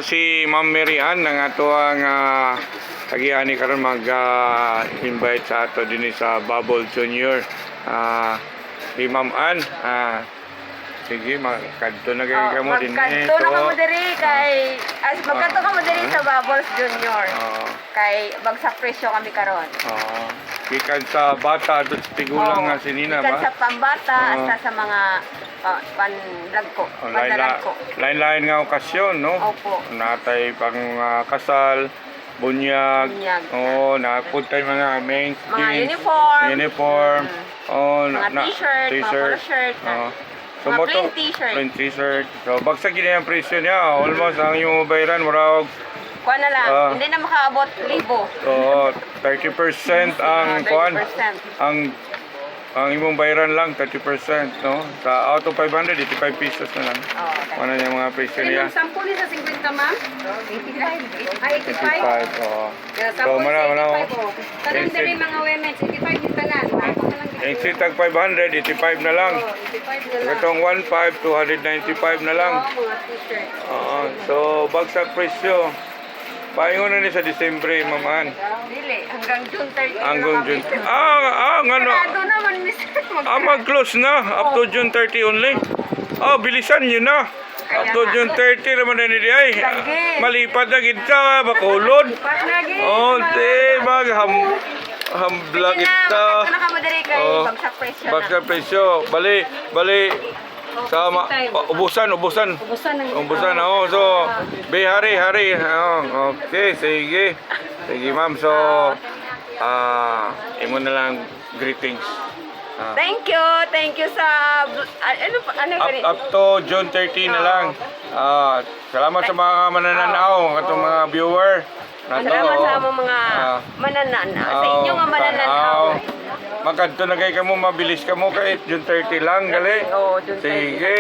si Ma'am Mary Ann ng ato ang tagiani karon mag-invite sa ato din sa Bubble Junior. Si Ma'am Ann, sige, magkanto na kayo mo din. Magkanto na kamo diri kay magkanto kamo diri sa Bubbles Junior. Kay bagsak presyo kami karon. Gikan sa bata at tigulang nga sinina ba? Gikan sa pambata hasta sa mga panlag ko. Lain-lain nga okasyon, no? Opo. Natay pang kasal, bunyag. Napunta yung mga main Mga uniform. Mga t-shirt, mga polo shirt. Mga plain t-shirt. Plain t-shirt. So, bagsak yun yung presyo niya. Almost ang yung bayaran, marag. Kuha na lang. Hindi na makaabot 1,000. So, 30% ang kuhan. Ang imong bayaran lang, 30%, no? Sa out of 500, 85 pesos na lang. Ano yung mga presyo niya? Yung sample niya sa 50, ma'am? 85. Ay, 85. 85, oo. So, wala. Tanong din yung mga women, 85 yung tanan. Yung sitag 500, 85 na lang. 85 na lang. Itong 1.5, 295 na lang. Mga t-shirt. So, bagsak presyo. Pahingon na ni sa Disyembre, Ma'am Ann. Dili, hanggang June 30. Hanggang June. Ano? Sarado naman, miss. Mag-close na. Up to June 30 only. Bilisan yun na. Up to June 30 naman na nila ay. Malipad na kita, bakulod. Hambla kita. Magkano ka mo diri kay bagsak presyo na. Bagsak presyo. Bali. Sama, ubusan. Ubusan na. So, hari. Okay, sige. Sige, ma'am. So, imo na lang greetings. Thank you sa Up to June 30 na lang. Salamat sa mga manananaw, katong mga viewer. Salamat sa mga manananaw. Sa inyo nga manananaw. Magkanto na kayo mo, mabilis ka mo kahit June 30 lang, gali. June 30 sige.